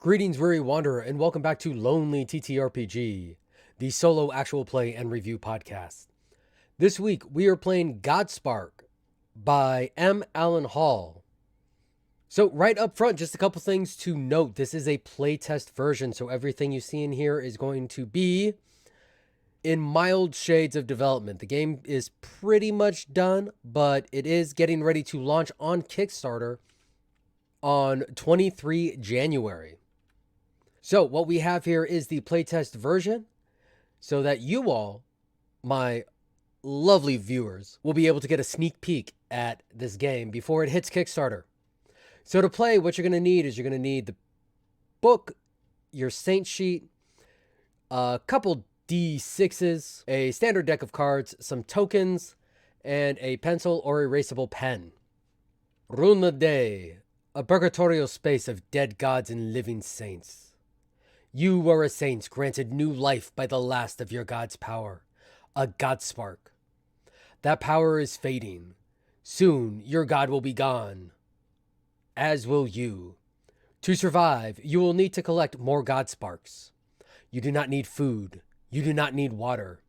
Greetings, weary wanderer, and welcome back to Lonely TTRPG, the solo actual play and review podcast. This week, we are playing Godspark by M. Allen Hall. So right up front, just a couple things to note. This is a playtest version, so everything you see in here is going to be in mild shades of development. The game is pretty much done, but it is getting ready to launch on Kickstarter on 23 January. So what we have here is the playtest version so that you all, my lovely viewers, will be able to get a sneak peek at this game before it hits Kickstarter. So to play, what you're going to need is you're going to need the book, your saint sheet, a couple D6s, a standard deck of cards, some tokens, and a pencil or erasable pen. Runa Day, a purgatorial space of dead gods and living saints. You are a saint granted new life by the last of your god's power, a Godspark. That power is fading. Soon your god will be gone, as will you. To survive, you will need to collect more Godsparks. You do not need food. You do not need water.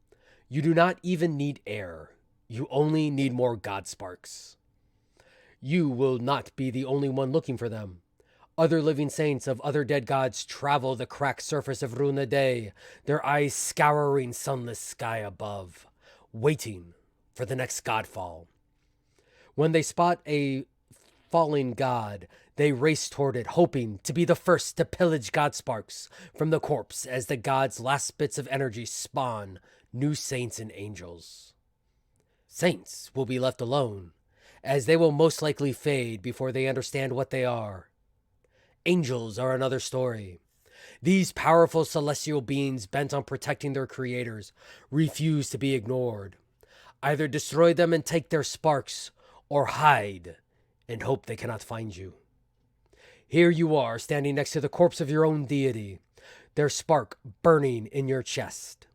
You do not even need air. You only need more Godsparks. You will not be the only one looking for them. Other living saints of other dead gods travel the cracked surface of Runa Day, their eyes scouring sunless sky above, waiting for the next godfall. When they spot a falling god, they race toward it, hoping to be the first to pillage Godsparks from the corpse as the god's last bits of energy spawn new saints and angels. Saints will be left alone, as they will most likely fade before they understand what they are. Angels are another story. These powerful celestial beings bent on protecting their creators refuse to be ignored. Either destroy them and take their sparks, or hide and hope they cannot find you. Here you are, standing next to the corpse of your own deity, their spark burning in your chest.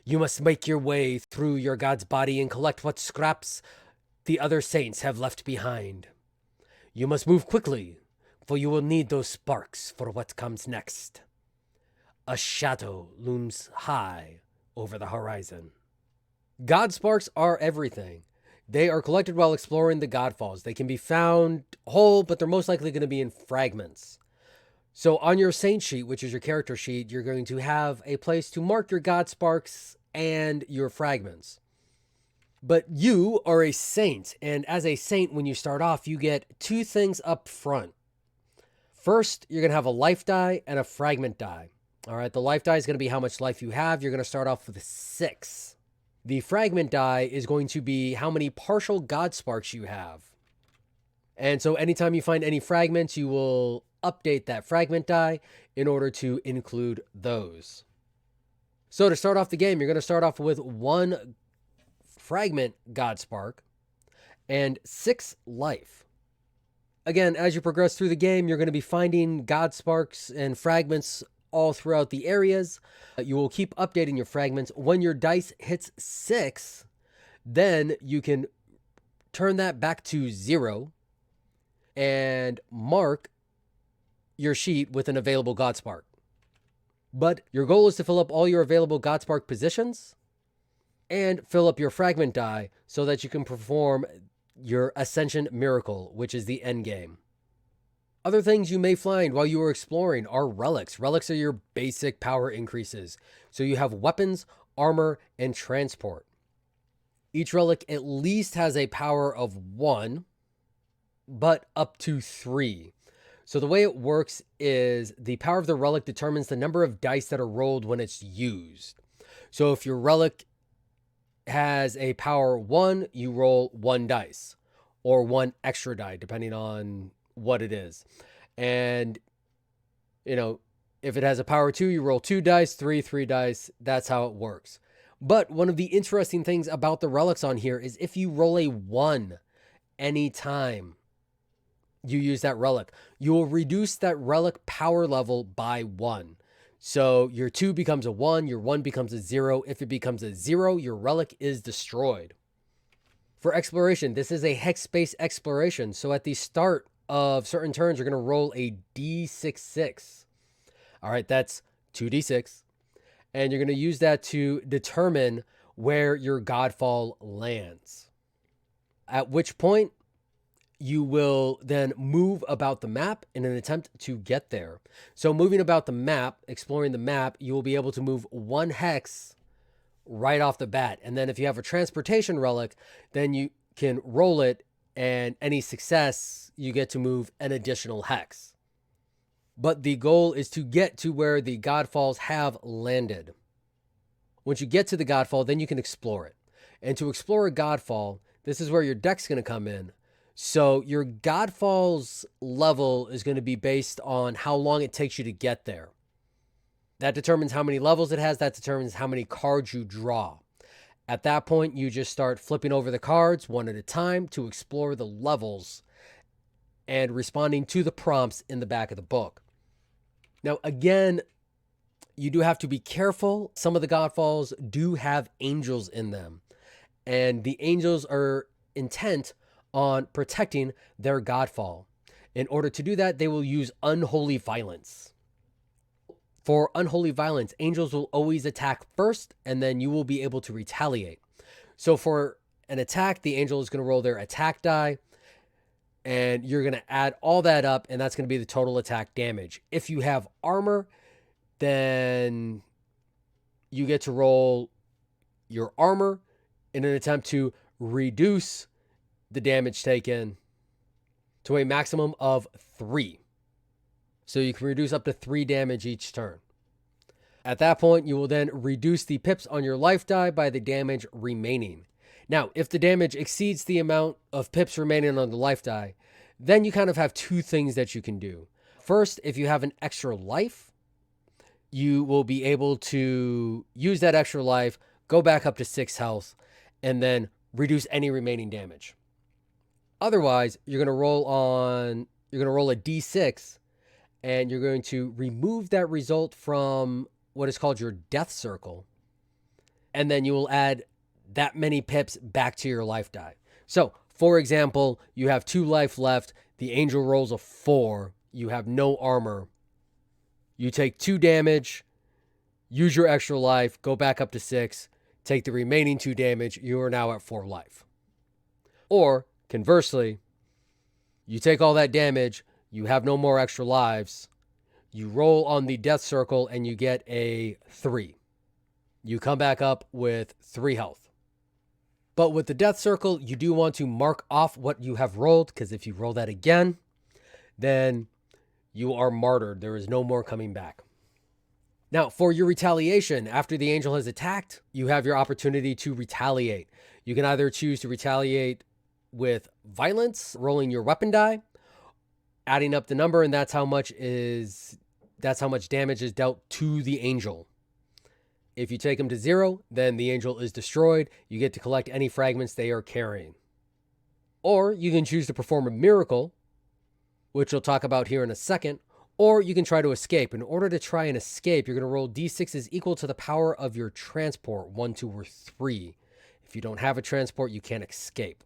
You must make your way through your god's body and collect what scraps the other saints have left behind. You must move quickly, for you will need those sparks for what comes next. A shadow looms high over the horizon. God sparks are everything. They are collected while exploring the Godfalls. They can be found whole, but they're most likely going to be in fragments. So on your saint sheet, which is your character sheet, you're going to have a place to mark your God sparks and your fragments. But you are a saint, and as a saint, when you start off, you get two things up front. First, you're going to have a life die and a fragment die. All right, the life die is going to be how much life you have. You're going to start off with 6. The fragment die is going to be how many partial God sparks you have. And so anytime you find any fragments, you will update that fragment die in order to include those. So to start off the game, you're going to start off with 1 fragment God spark and 6 life. Again, as you progress through the game, you're going to be finding God sparks and fragments all throughout the areas. You will keep updating your fragments. When your dice hits 6, then you can turn that back to 0 and mark your sheet with an available Godspark. But your goal is to fill up all your available Godspark positions and fill up your fragment die so that you can perform your Ascension Miracle, which is the end game. Other things you may find while you are exploring are relics. Relics are your basic power increases. So you have weapons, armor, and transport. Each relic at least has a power of 1, but up to 3. So the way it works is the power of the relic determines the number of dice that are rolled when it's used. So if your relic has a power 1, you roll 1 dice or 1 extra die, depending on what it is. And, if it has a power 2, you roll 2 dice, 3 dice. That's how it works. But one of the interesting things about the relics on here is if you roll a 1 anytime you use that relic, you will reduce that relic power level by 1. So your 2 becomes a 1, your 1 becomes a 0. If it becomes a 0, your relic is destroyed. For exploration, this is a hex-based exploration. So at the start of certain turns, you're going to roll a D66. All right, that's 2d6. And you're going to use that to determine where your Godfall lands. At which point, you will then move about the map in an attempt to get there. So moving about the map, exploring the map, you will be able to move 1 hex right off the bat. And then if you have a transportation relic, then you can roll it, and any success, you get to move an additional hex. But the goal is to get to where the Godfalls have landed. Once you get to the Godfall, then you can explore it. And to explore a Godfall, this is where your deck's going to come in. So your Godfall's level is going to be based on how long it takes you to get there. That determines how many levels it has. That determines how many cards you draw. At that point, you just start flipping over the cards one at a time to explore the levels and responding to the prompts in the back of the book. Now, again, you do have to be careful. Some of the Godfalls do have angels in them, and the angels are intent on protecting their Godfall. In order to do that, they will use unholy violence. For unholy violence, angels will always attack first, and then you will be able to retaliate. So for an attack, the angel is going to roll their attack die, and you're going to add all that up, and that's going to be the total attack damage. If you have armor, then you get to roll your armor in an attempt to reduce the damage taken to a maximum of 3. So you can reduce up to 3 damage each turn. At that point, you will then reduce the pips on your life die by the damage remaining. Now, if the damage exceeds the amount of pips remaining on the life die, then you kind of have 2 things that you can do. First, if you have an extra life, you will be able to use that extra life, go back up to 6 health, and then reduce any remaining damage. Otherwise, you're going to roll a d6, and you're going to remove that result from what is called your death circle. And then you will add that many pips back to your life die. So, for example, you have 2 life left. The angel rolls a 4. You have no armor. You take 2 damage, use your extra life, go back up to 6, take the remaining 2 damage. You are now at 4 life. Or, conversely, you take all that damage, you have no more extra lives, you roll on the death circle, and you get a 3. You come back up with 3 health. But with the death circle, you do want to mark off what you have rolled, because if you roll that again, then you are martyred. There is no more coming back. Now, for your retaliation, after the angel has attacked, you have your opportunity to retaliate. You can either choose to retaliate with violence, rolling your weapon die, adding up the number, and that's how much damage is dealt to the angel. If you take them to 0, then the angel is destroyed. You get to collect any fragments they are carrying. Or you can choose to perform a miracle, which we'll talk about here in a second, or you can try to escape. In order to try and escape, you're going to roll d6s equal to the power of your transport, 1, 2, or 3. If you don't have a transport, you can't escape.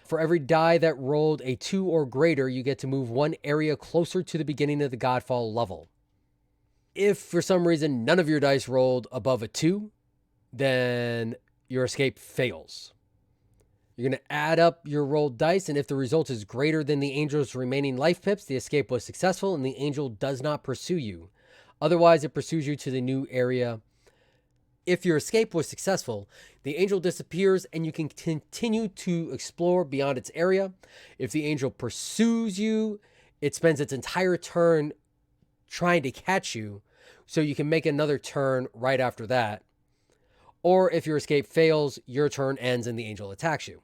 For every die that rolled a 2 or greater, you get to move 1 area closer to the beginning of the Godfall level. If for some reason none of your dice rolled above a 2, then your escape fails. You're going to add up your rolled dice, and if the result is greater than the angel's remaining life pips, the escape was successful and the angel does not pursue you. Otherwise, it pursues you to the new area. If your escape was successful, the angel disappears and you can continue to explore beyond its area. If the angel pursues you, it spends its entire turn trying to catch you, so you can make another turn right after that. Or if your escape fails, your turn ends and the angel attacks you.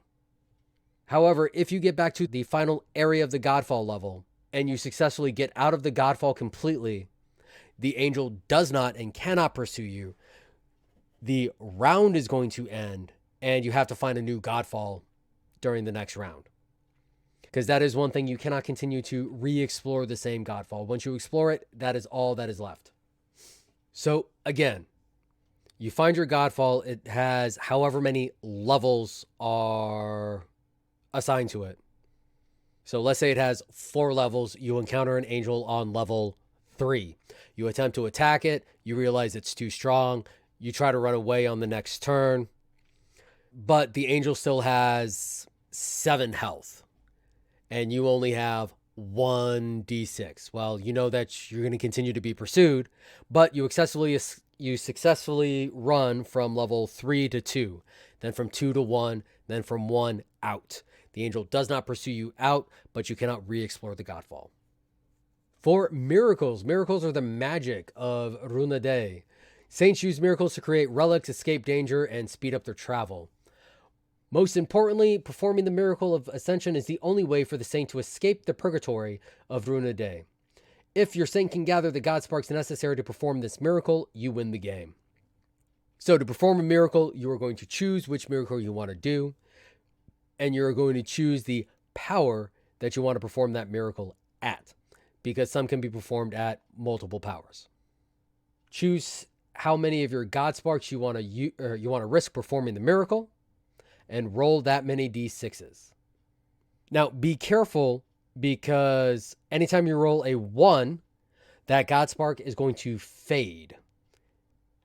However, if you get back to the final area of the Godfall level and you successfully get out of the Godfall completely, the angel does not and cannot pursue you. The round is going to end and you have to find a new Godfall during the next round. Because that is one thing, you cannot continue to re-explore the same Godfall. Once you explore it, that is all that is left. So again, you find your Godfall. It has however many levels are assigned to it. So let's say it has 4 levels. You encounter an angel on level 3. You attempt to attack it, you realize it's too strong, you try to run away on the next turn, but the angel still has 7 health, and you only have 1d6. Well, you know that you're going to continue to be pursued, but you successfully run from level 3 to 2, then from 2 to 1, then from 1 out. The angel does not pursue you out, but you cannot re-explore the Godfall. For miracles, miracles are the magic of Runa Day. Saints use miracles to create relics, escape danger, and speed up their travel. Most importantly, performing the miracle of ascension is the only way for the saint to escape the purgatory of Runa Day. If your saint can gather the Godsparks necessary to perform this miracle, you win the game. So to perform a miracle, you are going to choose which miracle you want to do, and you're going to choose the power that you want to perform that miracle at, because some can be performed at multiple powers. Choose how many of your Godsparks you want to risk performing the miracle, and roll that many d6s. Now, be careful, because anytime you roll a 1, that Godspark is going to fade.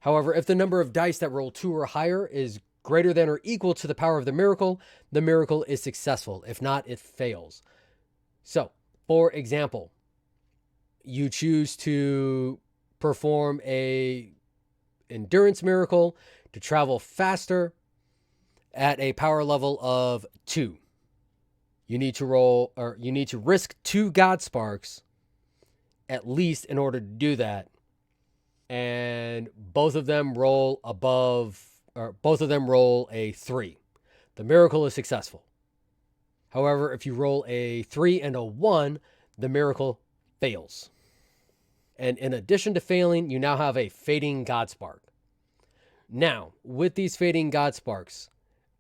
However, if the number of dice that roll 2 or higher is greater than or equal to the power of the miracle is successful. If not, it fails. So, for example, you choose to perform a endurance miracle to travel faster at a power level of 2. You need to risk 2 Godsparks at least in order to do that. And both of them roll a 3. The miracle is successful. However, if you roll a 3 and a 1, the miracle fails. And in addition to failing, you now have a fading Godspark. Now, with these fading Godsparks,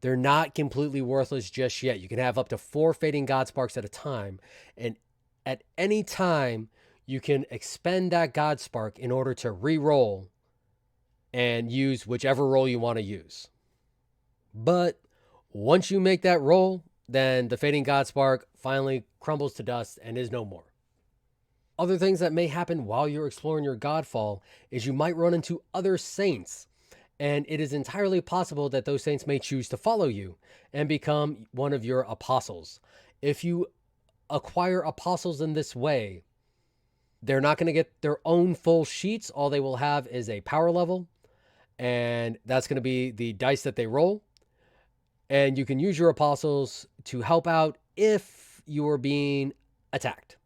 they're not completely worthless just yet. You can have up to 4 fading Godsparks at a time, and at any time, you can expend that Godspark in order to re-roll and use whichever roll you want to use. But once you make that roll, then the fading Godspark finally crumbles to dust and is no more. Other things that may happen while you're exploring your Godfall is you might run into other saints, and it is entirely possible that those saints may choose to follow you and become one of your apostles. If you acquire apostles in this way, they're not going to get their own full sheets. All they will have is a power level, and that's going to be the dice that they roll. And you can use your apostles to help out if you are being attacked.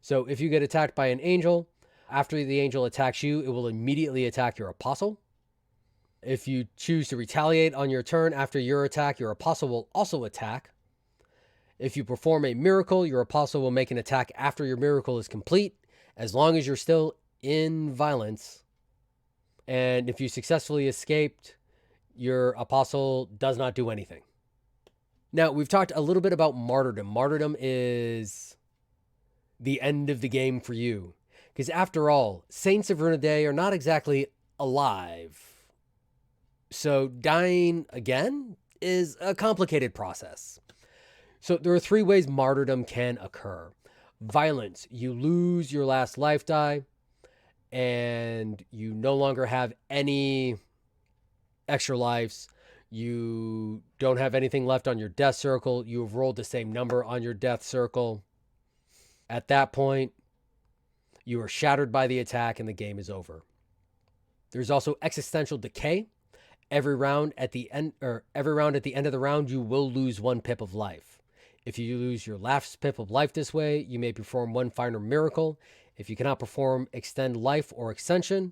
So if you get attacked by an angel, after the angel attacks you, it will immediately attack your apostle. If you choose to retaliate on your turn after your attack, your apostle will also attack. If you perform a miracle, your apostle will make an attack after your miracle is complete, as long as you're still in violence. And if you successfully escaped, your apostle does not do anything. Now, we've talked a little bit about martyrdom. Martyrdom is the end of the game for you, because after all, Saints of Runa Day are not exactly alive. So dying again is a complicated process. So there are 3 ways martyrdom can occur. Violence, you lose your last life die, and you no longer have any extra lives. You don't have anything left on your death circle. You have rolled the same number on your death circle. At that point, you are shattered by the attack and the game is over. There's also existential decay. Every round at the end of the round, you will lose 1 pip of life. If you lose your last pip of life this way, you may perform 1 final miracle. If you cannot perform extend life or extension,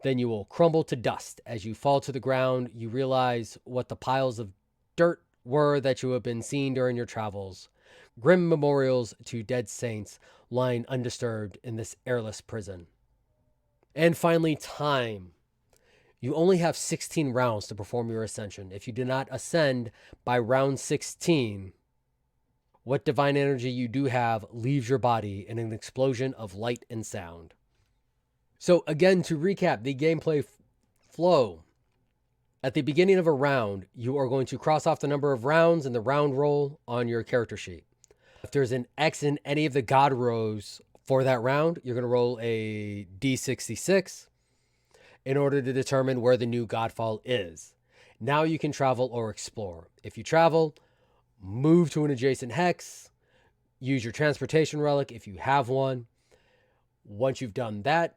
then you will crumble to dust. As you fall to the ground, you realize what the piles of dirt were that you have been seeing during your travels. Grim memorials to dead saints lying undisturbed in this airless prison. And finally, time. You only have 16 rounds to perform your ascension. If you do not ascend by round 16, what divine energy you do have leaves your body in an explosion of light and sound. So again, to recap the gameplay flow. At the beginning of a round, you are going to cross off the number of rounds in the round roll on your character sheet. If there's an X in any of the God rows For that round, you're going to roll a D66 in order to determine where the new Godfall is. Now you can travel or explore. If you travel, move to an adjacent hex, use your transportation relic if you have one. Once you've done that,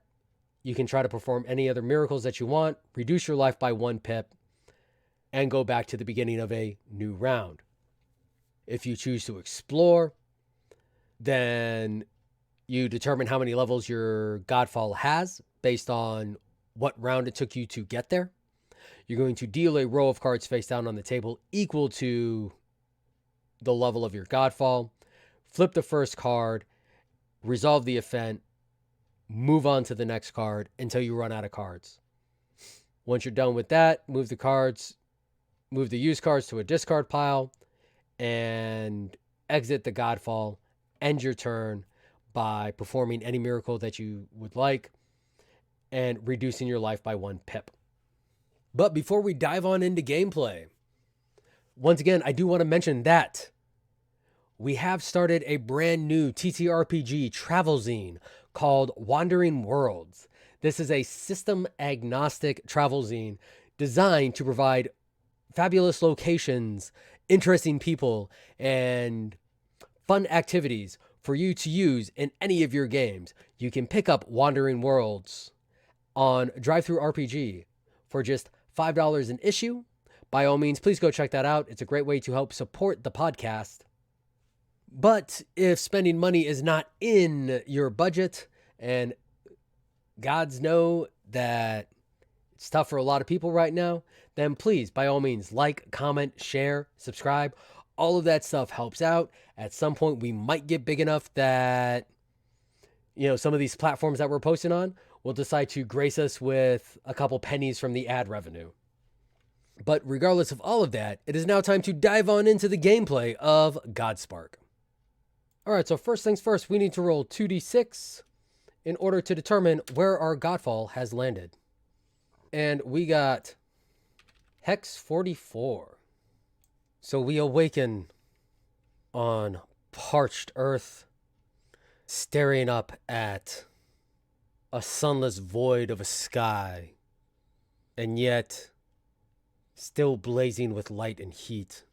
you can try to perform any other miracles that you want, reduce your life by 1 pip, and go back to the beginning of a new round. If you choose to explore, then you determine how many levels your Godfall has based on what round it took you to get there. You're going to deal a row of cards face down on the table equal to the level of your Godfall. Flip the first card, resolve the event, move on to the next card until you run out of cards. Once you're done with that, move the used cards to a discard pile, and exit the Godfall. End your turn by performing any miracle that you would like and reducing your life by 1 pip. But before we dive on into gameplay, once again, I do want to mention that we have started a brand new TTRPG travel zine called Wandering Worlds. This is a system agnostic travel zine designed to provide fabulous locations, interesting people, and fun activities for you to use in any of your games. You can pick up Wandering Worlds on DriveThruRPG for just $5 an issue. By all means, please go check that out. It's a great way to help support the podcast. But if spending money is not in your budget, and gods know that it's tough for a lot of people right now, then please, by all means, like, comment, share, subscribe. All of that stuff helps out. At some point, we might get big enough that, some of these platforms that we're posting on will decide to grace us with a couple pennies from the ad revenue. But regardless of all of that, it is now time to dive on into the gameplay of Godspark. All right, so first things first, we need to roll 2d6 in order to determine where our Godfall has landed. And we got Hex 44. So we awaken on parched earth, staring up at a sunless void of a sky, and yet still blazing with light and heat.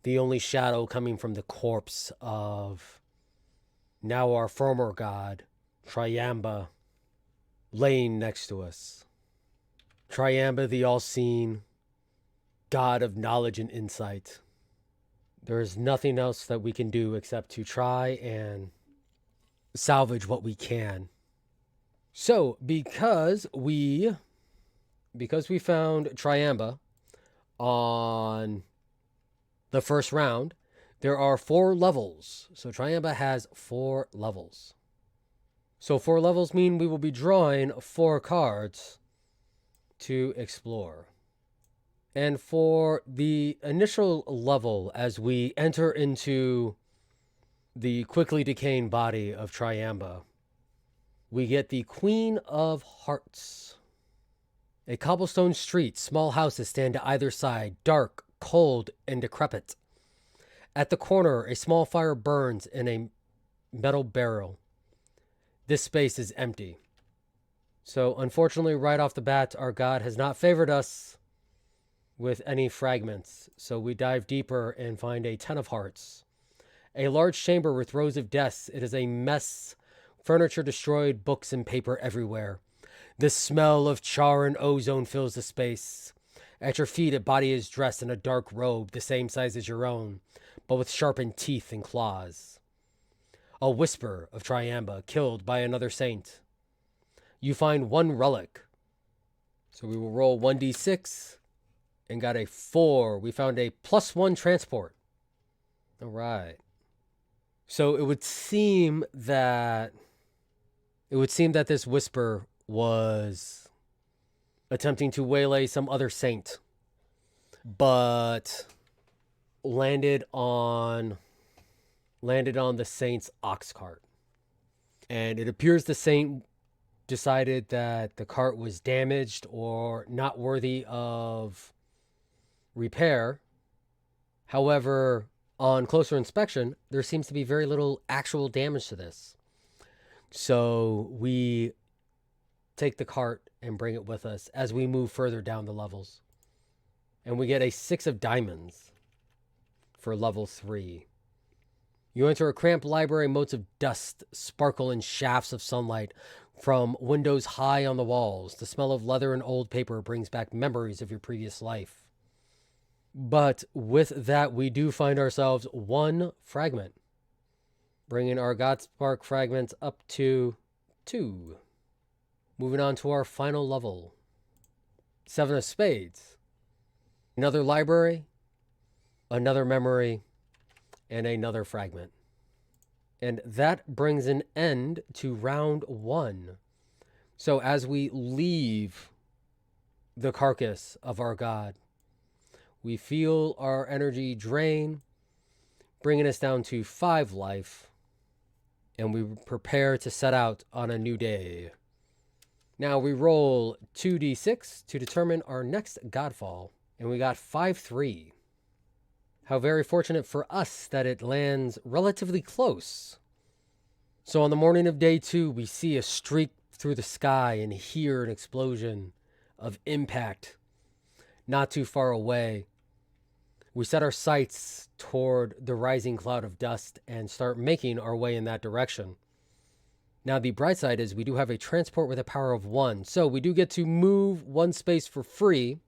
The only shadow coming from the corpse of now our former god, Triamba, laying next to us. Triamba, the all-seeing god of knowledge and insight. There is nothing else that we can do except to try and salvage what we can. So, because we found Triamba on the first round, there are 4 levels. So Triamba has 4 levels. So 4 levels mean we will be drawing 4 cards to explore. And for the initial level, as we enter into the quickly decaying body of Triamba, we get the Queen of Hearts. A cobblestone street, small houses stand to either side, dark, cold, and decrepit. At the corner, a small fire burns in a metal barrel. This space is empty. So, unfortunately, right off the bat, our god has not favored us with any fragments. So we dive deeper and find a 10 of hearts. A large chamber with rows of desks. It is a mess. Furniture destroyed, books and paper everywhere. The smell of char and ozone fills the space. At your feet, a body is dressed in a dark robe, the same size as your own, but with sharpened teeth and claws. A whisper of Triamba, killed by another saint. You find 1 relic. So we will roll 1d6 and got a 4. We found a +1 transport. All right. So it would seem that this whisper was attempting to waylay some other saint, but landed on the saint's ox cart. And it appears the saint decided that the cart was damaged or not worthy of repair. However, on closer inspection, there seems to be very little actual damage to this. So we take the cart and bring it with us as we move further down the levels. And we get a 6 of diamonds for level 3. You enter a cramped library. Motes of dust sparkle in shafts of sunlight from windows high on the walls. The smell of leather and old paper brings back memories of your previous life. But with that, we do find ourselves 1 fragment, bringing our Godspark fragments up to 2. Moving on to our final level. 7 of spades. Another library, another memory, and another fragment. And that brings an end to round 1. So as we leave the carcass of our god, we feel our energy drain, bringing us down to 5 life, and we prepare to set out on a new day. Now we roll 2d6 to determine our next godfall, and we got 5-3. How very fortunate for us that it lands relatively close. So on the morning of day 2, we see a streak through the sky and hear an explosion of impact not too far away. We set our sights toward the rising cloud of dust and start making our way in that direction. Now, the bright side is we do have a transport with a power of 1. So we do get to move 1 space for free.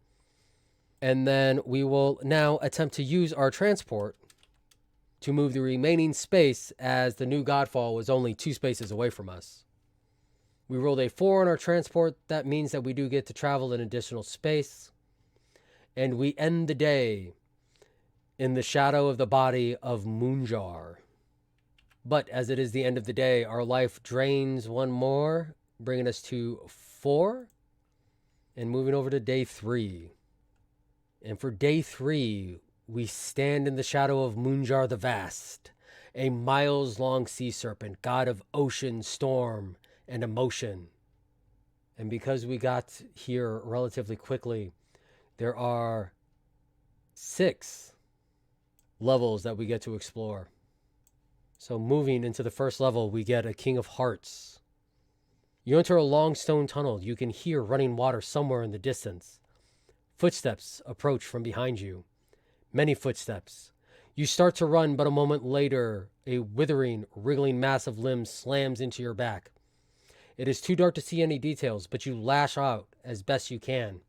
And then we will now attempt to use our transport to move the remaining space, as the new godfall was only 2 spaces away from us. We rolled a 4 on our transport. That means that we do get to travel an additional space. And we end the day in the shadow of the body of Moonjar. But as it is the end of the day, our life drains 1 more, bringing us to 4. And moving over to day 3. And for day 3, we stand in the shadow of Moonjar the Vast, a miles-long sea serpent, god of ocean, storm, and emotion. And because we got here relatively quickly, there are 6 levels that we get to explore. So moving into the first level, we get a King of Hearts. You enter a long stone tunnel. You can hear running water somewhere in the distance. Footsteps approach from behind you. Many footsteps. You start to run, but a moment later, a withering, wriggling mass of limbs slams into your back. It is too dark to see any details, but you lash out as best you can.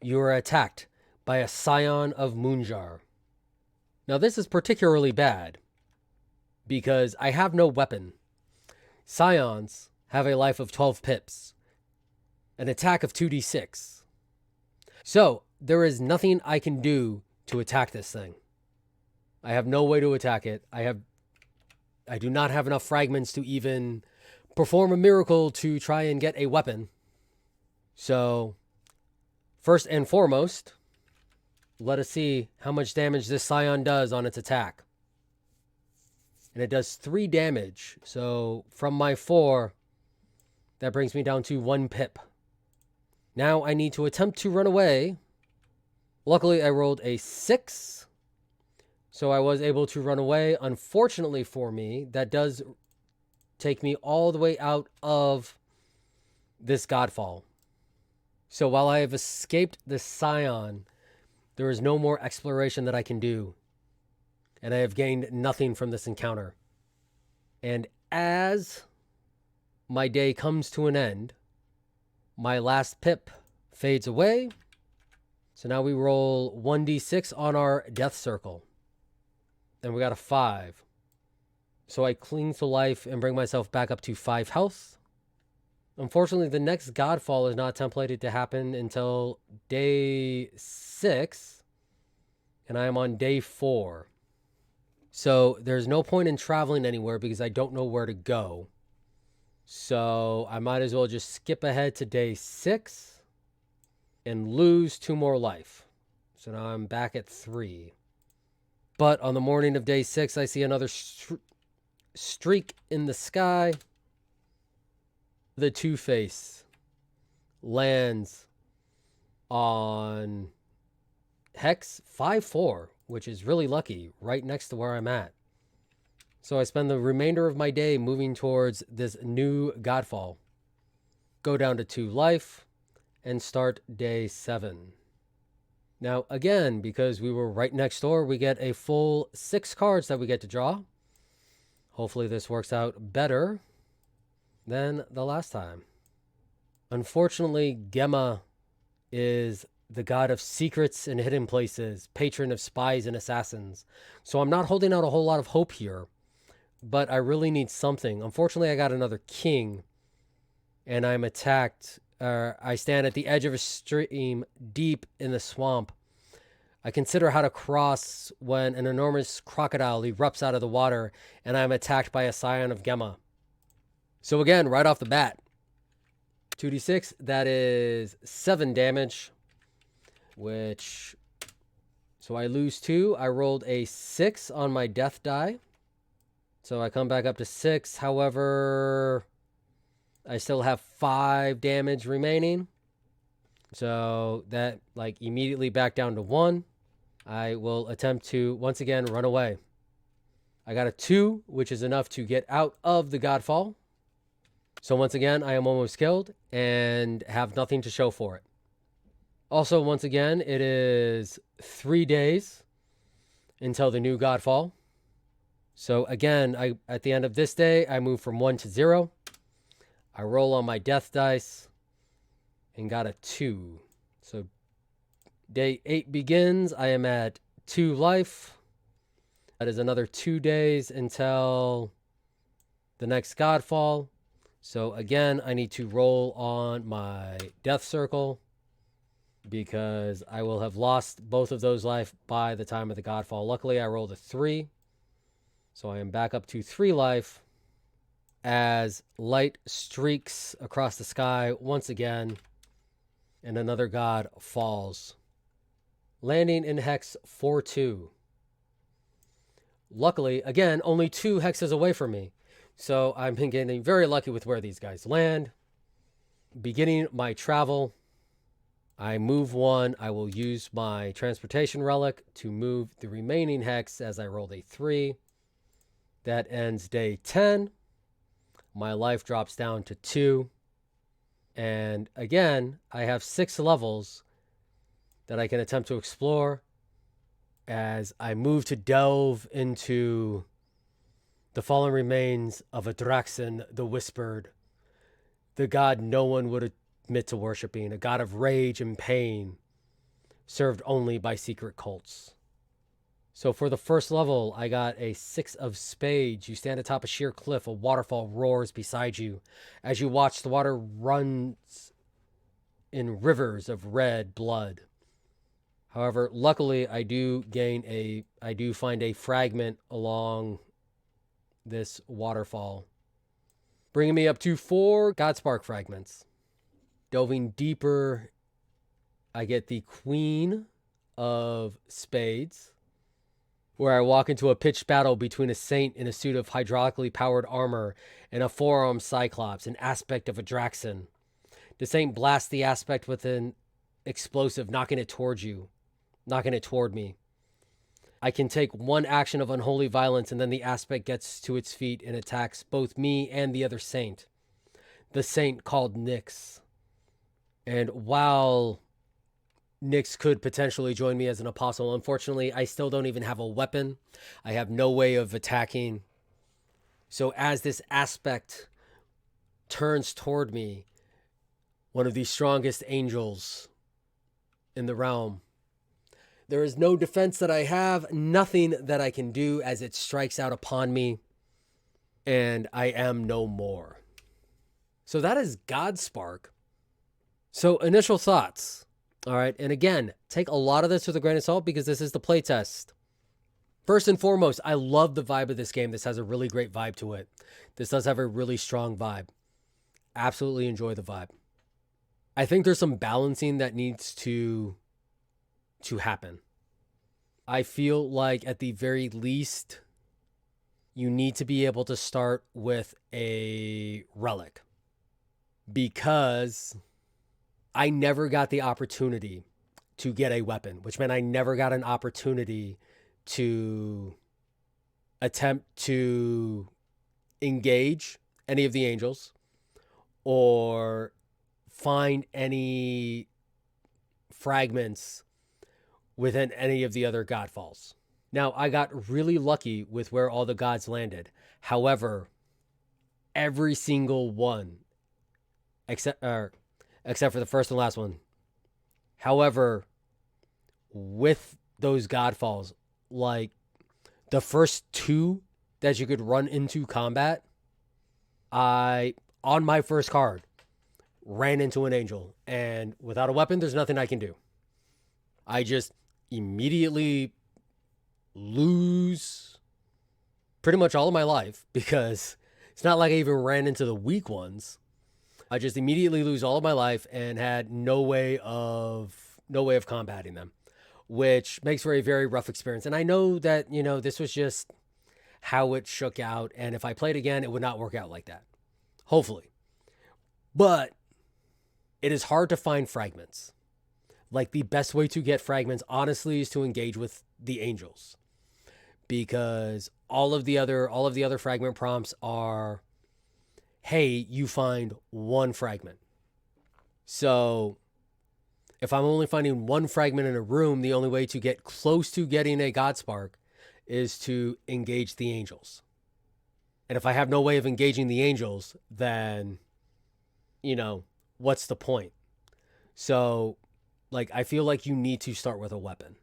You are attacked by a scion of Moonjar. Now this is particularly bad, because I have no weapon. Scions have a life of 12 pips, an attack of 2d6. So there is nothing I can do to attack this thing. I have no way to attack it. I do not have enough fragments to even perform a miracle to try and get a weapon. So first and foremost, let us see how much damage this scion does on its attack. And it does 3 damage. So from my 4, that brings me down to 1 pip. Now I need to attempt to run away. Luckily, I rolled a 6. So I was able to run away. Unfortunately for me, that does take me all the way out of this godfall. So while I have escaped this scion, there is no more exploration that I can do. And I have gained nothing from this encounter. And as my day comes to an end, my last pip fades away. So now we roll 1d6 on our death circle. And we got a 5. So I cling to life and bring myself back up to 5 health. Unfortunately, the next godfall is not templated to happen until day 6. And I am on day 4. So there's no point in traveling anywhere because I don't know where to go. So I might as well just skip ahead to day 6 and lose 2 more life. So now I'm back at 3. But on the morning of day 6, I see another streak in the sky. The Two-Face lands on Hex 5-4, which is really lucky, right next to where I'm at. So I spend the remainder of my day moving towards this new Godfall. Go down to 2 life and start day 7. Now, again, because we were right next door, we get a full 6 cards that we get to draw. Hopefully this works out better than the last time. Unfortunately, Gemma is the god of secrets and hidden places, patron of spies and assassins. So I'm not holding out a whole lot of hope here, but I really need something. Unfortunately, I got another king, and I'm attacked. I stand at the edge of a stream deep in the swamp. I consider how to cross when an enormous crocodile erupts out of the water, and I'm attacked by a scion of Gemma. So again, right off the bat, 2d6, that is 7 damage, so I lose 2. I rolled a 6 on my death die. So I come back up to 6. However, I still have 5 damage remaining. So that immediately back down to 1. I will attempt to once again run away. I got a 2, which is enough to get out of the Godfall. So once again, I am almost killed and have nothing to show for it. Also, once again, it is 3 days until the new Godfall. So again, at the end of this day, I move from 1 to 0. I roll on my death dice and got a 2. So day 8 begins. I am at 2 life. That is another 2 days until the next Godfall. So again, I need to roll on my death circle because I will have lost both of those life by the time of the Godfall. Luckily, I rolled a 3. So I am back up to 3 life as light streaks across the sky once again, and another god falls, landing in hex 4-2. Luckily, again, only 2 hexes away from me. So I've been getting very lucky with where these guys land. Beginning my travel, I move 1. I will use my transportation relic to move the remaining hex as I rolled a 3. That ends day 10. My life drops down to 2. And again, I have 6 levels that I can attempt to explore as I move to delve into the fallen remains of Adraxan the Whispered, the god no one would admit to worshiping, a god of rage and pain, served only by secret cults. So for the first level, I got a 6 of spades. You stand atop a sheer cliff. A waterfall roars beside you. As you watch, the water runs in rivers of red blood. However, luckily, I do find a fragment along this waterfall, bringing me up to 4 Godspark fragments. Delving deeper, I get the Queen of Spades, where I walk into a pitched battle between a saint in a suit of hydraulically powered armor and a four-armed cyclops, an aspect of a Draxan. The saint blasts the aspect with an explosive, knocking it toward me. I can take 1 action of unholy violence, and then the aspect gets to its feet and attacks both me and the other saint, the saint called Nyx. And while Nyx could potentially join me as an apostle, unfortunately, I still don't even have a weapon. I have no way of attacking. So as this aspect turns toward me, one of the strongest angels in the realm, there is no defense that I have, nothing that I can do as it strikes out upon me, and I am no more. So that is Godspark. So initial thoughts. All right. And again, take a lot of this with a grain of salt because this is the playtest. First and foremost, I love the vibe of this game. This has a really great vibe to it. This does have a really strong vibe. Absolutely enjoy the vibe. I think there's some balancing that needs to happen. I feel like at the very least, you need to be able to start with a relic, because I never got the opportunity to get a weapon, which meant I never got an opportunity to attempt to engage any of the angels or find any fragments within any of the other godfalls. Now, I got really lucky with where all the gods landed. However, every single one, except for the first and last one. However, with those godfalls, like the first two that you could run into combat, I, on my first card, ran into an angel, and without a weapon, there's nothing I can do. I just immediately lose pretty much all of my life, because it's not like I even ran into the weak ones. I just immediately lose all of my life and had no way of combating them, which makes for a very rough experience. And I know that, this was just how it shook out, and if I played again, it would not work out like that. Hopefully. But it is hard to find fragments. Like, the best way to get fragments, honestly, is to engage with the angels, because all of the other fragment prompts are, hey, you find one fragment. So if I'm only finding one fragment in a room, the only way to get close to getting a Godspark is to engage the angels. And if I have no way of engaging the angels, then, what's the point? So, like, I feel like you need to start with a weapon.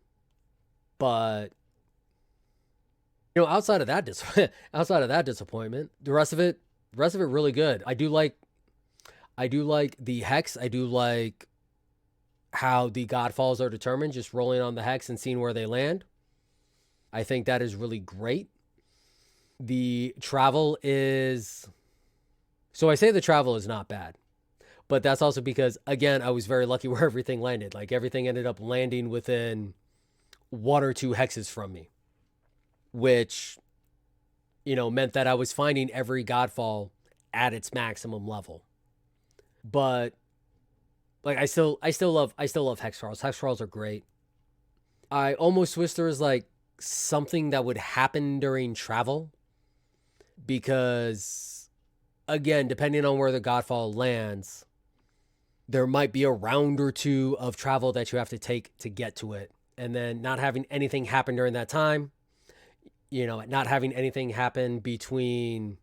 But, outside of that disappointment, the rest of it really good. I do like the hex. I do like how the godfalls are determined, just rolling on the hex and seeing where they land. I think that is really great. The travel is... So I say the travel is not bad, but that's also because, again, I was very lucky where everything landed. Like, everything ended up landing within 1 or 2 hexes from me, which, meant that I was finding every godfall at its maximum level. But, like, I still love hex crawls. Hex crawls are great. I almost wish there was, like, something that would happen during travel, because, again, depending on where the godfall lands, there might be a round or two of travel that you have to take to get to it, and then not having anything happen during that time, not having anything happen between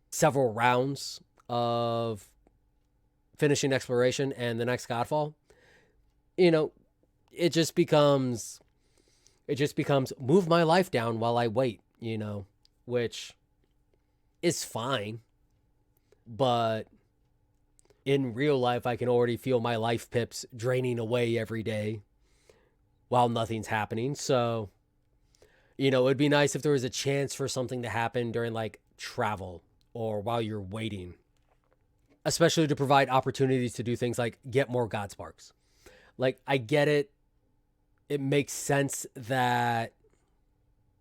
several rounds of finishing exploration and the next godfall, it just becomes move my life down while I wait, which is fine. But in real life, I can already feel my life pips draining away every day while nothing's happening. So, it'd be nice if there was a chance for something to happen during, like, travel or while you're waiting, especially to provide opportunities to do things like get more Godsparks. Like, I get it. It makes sense that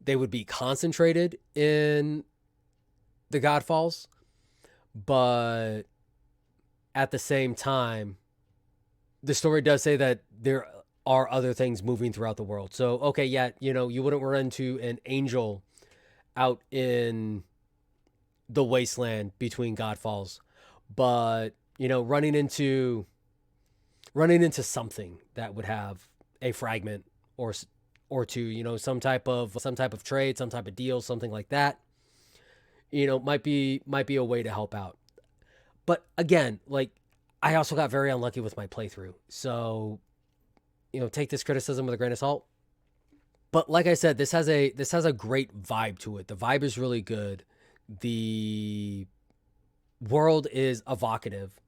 they would be concentrated in the Godfalls, but at the same time, the story does say that there are other things moving throughout the world. So, okay, yeah, you wouldn't run into an angel out in the wasteland between Godfalls, but, running into something that would have a fragment or two, some type of trade, some type of deal, something like that, might be a way to help out. But again, like, I also got very unlucky with my playthrough. So, take this criticism with a grain of salt. But like I said, this has a great vibe to it. The vibe is really good. The world is evocative.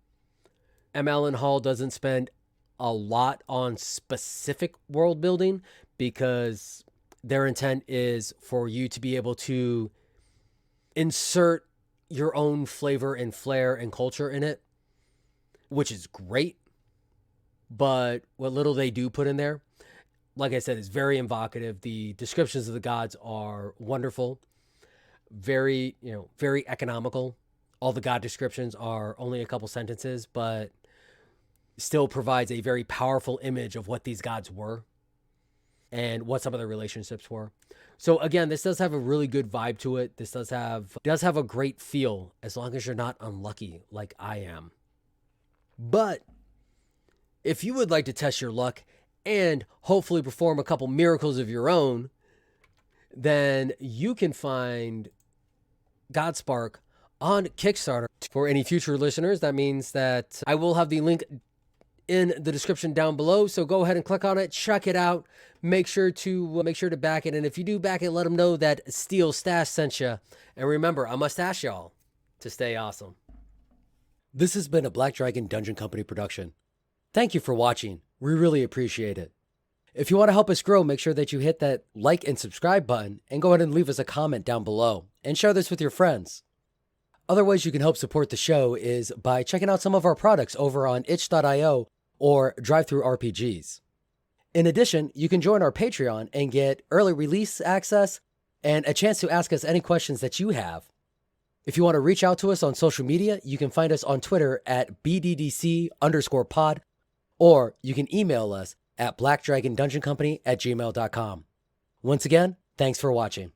M. Allen Hall doesn't spend a lot on specific world building, because their intent is for you to be able to insert your own flavor and flair and culture in it, which is great. But what little they do put in there, like I said, is very evocative. The descriptions of the gods are wonderful, very economical. All the god descriptions are only a couple sentences, but still provides a very powerful image of what these gods were. and what some of their relationships were. So again, this does have a really good vibe to it. This does have a great feel, as long as you're not unlucky like I am. But if you would like to test your luck and hopefully perform a couple miracles of your own, then you can find Godspark on Kickstarter. For any future listeners, that means that I will have the link in the description down below. So go ahead and click on it, check it out. Make sure to back it. And if you do back it, let them know that Steel Stash sent you. And remember, I must ask y'all to stay awesome. This has been a Black Dragon Dungeon Company production. Thank you for watching. We really appreciate it. If you want to help us grow, make sure that you hit that like and subscribe button and go ahead and leave us a comment down below and share this with your friends. Other ways you can help support the show is by checking out some of our products over on itch.io or DriveThruRPGs. In addition, you can join our Patreon and get early release access and a chance to ask us any questions that you have. If you want to reach out to us on social media, you can find us on Twitter at BDDC_pod, or you can email us at blackdragondungeoncompany@gmail.com. Once again, thanks for watching.